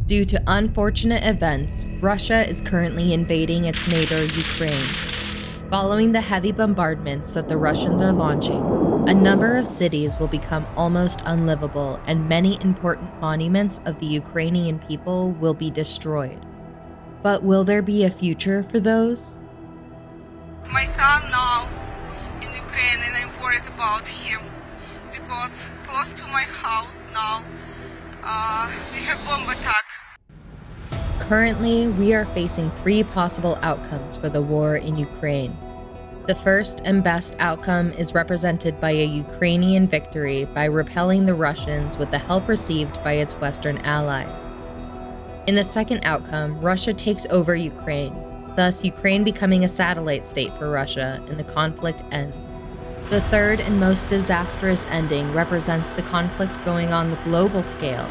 Due to unfortunate events, Russia is currently invading its neighbor, Ukraine. Following the heavy bombardments that the Russians are launching, a number of cities will become almost unlivable and many important monuments of the Ukrainian people will be destroyed. But will there be a future for those? My son now in Ukraine, and I'm worried about him because close to my house now we have bomb attack. Currently, we are facing three possible outcomes for the war in Ukraine. The first and best outcome is represented by a Ukrainian victory by repelling the Russians with the help received by its Western allies. In the second outcome, Russia takes over Ukraine, thus Ukraine becoming a satellite state for Russia, and the conflict ends. The third and most disastrous ending represents the conflict going on the global scale,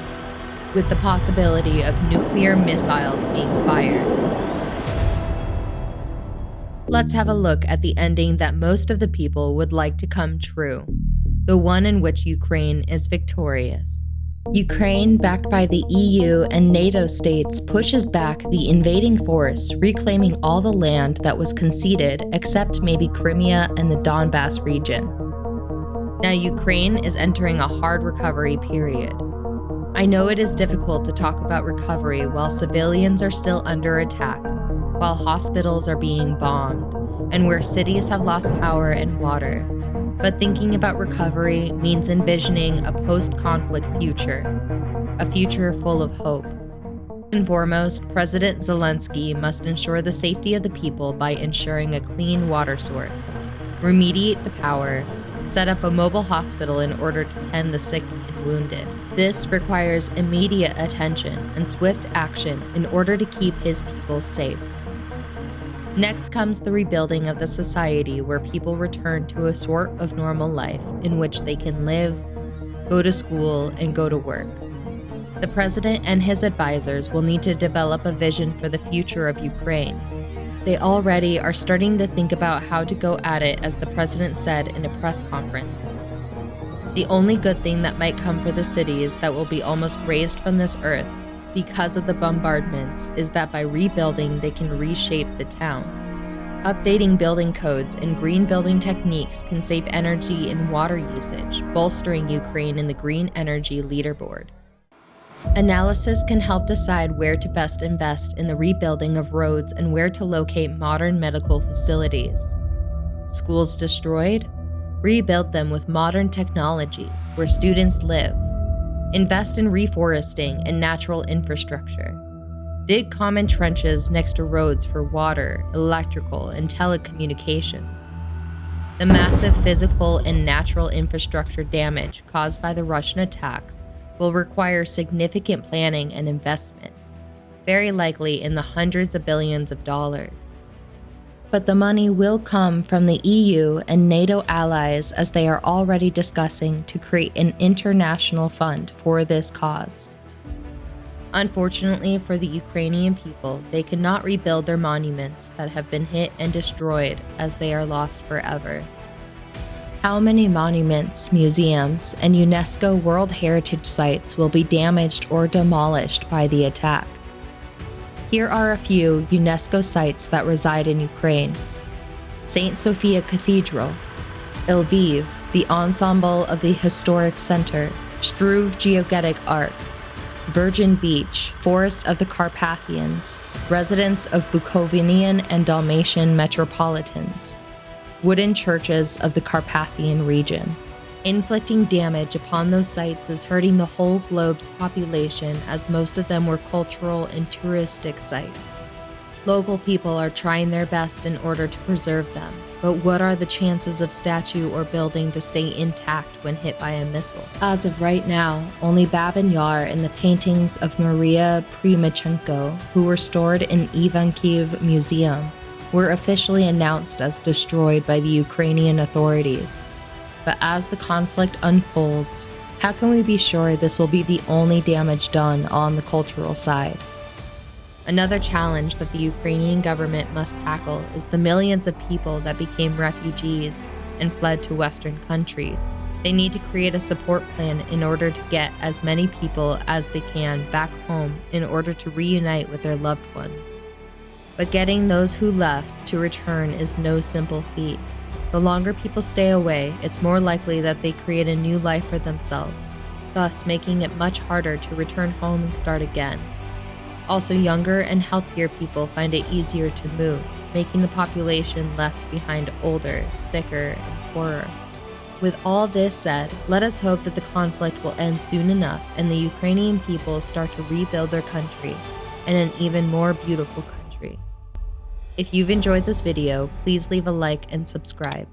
with the possibility of nuclear missiles being fired. Let's have a look at the ending that most of the people would like to come true, the one in which Ukraine is victorious. Ukraine, backed by the EU and NATO states, pushes back the invading force, reclaiming all the land that was conceded except maybe Crimea and the Donbas region. Now Ukraine is entering a hard recovery period. I know it is difficult to talk about recovery while civilians are still under attack, while hospitals are being bombed, and where cities have lost power and water. But thinking about recovery means envisioning a post-conflict future, a future full of hope. First and foremost, President Zelensky must ensure the safety of the people by ensuring a clean water source, remediate the power, set up a mobile hospital in order to tend the sick and wounded. This requires immediate attention and swift action in order to keep his people safe. Next comes the rebuilding of the society where people return to a sort of normal life in which they can live, go to school, and go to work. The president and his advisors will need to develop a vision for the future of Ukraine. They already are starting to think about how to go at it, as the president said in a press conference. The only good thing that might come for the cities that will be almost razed from this earth because of the bombardments is that by rebuilding they can reshape the town. Updating building codes and green building techniques can save energy and water usage, bolstering Ukraine in the green energy leaderboard. Analysis can help decide where to best invest in the rebuilding of roads and where to locate modern medical facilities. Schools destroyed? Rebuild them with modern technology where students live. Invest in reforesting and natural infrastructure. Dig common trenches next to roads for water, electrical, and telecommunications. The massive physical and natural infrastructure damage caused by the Russian attacks will require significant planning and investment, very likely in the hundreds of billions of dollars. But the money will come from the EU and NATO allies, as they are already discussing to create an international fund for this cause. Unfortunately for the Ukrainian people, they cannot rebuild their monuments that have been hit and destroyed, as they are lost forever. How many monuments, museums, and UNESCO World Heritage Sites will be damaged or demolished by the attack? Here are a few UNESCO sites that reside in Ukraine. St. Sophia Cathedral, Lviv, the ensemble of the Historic Center, Struve Geodetic Ark, Virgin Beach, Forest of the Carpathians, residence of Bukovinian and Dalmatian metropolitans, wooden churches of the Carpathian region. Inflicting damage upon those sites is hurting the whole globe's population, as most of them were cultural and touristic sites. Local people are trying their best in order to preserve them, but what are the chances of statue or building to stay intact when hit by a missile? As of right now, only Babyn Yar and the paintings of Maria Primachenko, who were stored in Ivankiv Museum, were officially announced as destroyed by the Ukrainian authorities. But as the conflict unfolds, how can we be sure this will be the only damage done on the cultural side? Another challenge that the Ukrainian government must tackle is the millions of people that became refugees and fled to Western countries. They need to create a support plan in order to get as many people as they can back home in order to reunite with their loved ones. But getting those who left to return is no simple feat. The longer people stay away, it's more likely that they create a new life for themselves, thus making it much harder to return home and start again. Also, younger and healthier people find it easier to move, making the population left behind older, sicker, and poorer. With all this said, let us hope that the conflict will end soon enough and the Ukrainian people start to rebuild their country and an even more beautiful country. If you've enjoyed this video, please leave a like and subscribe.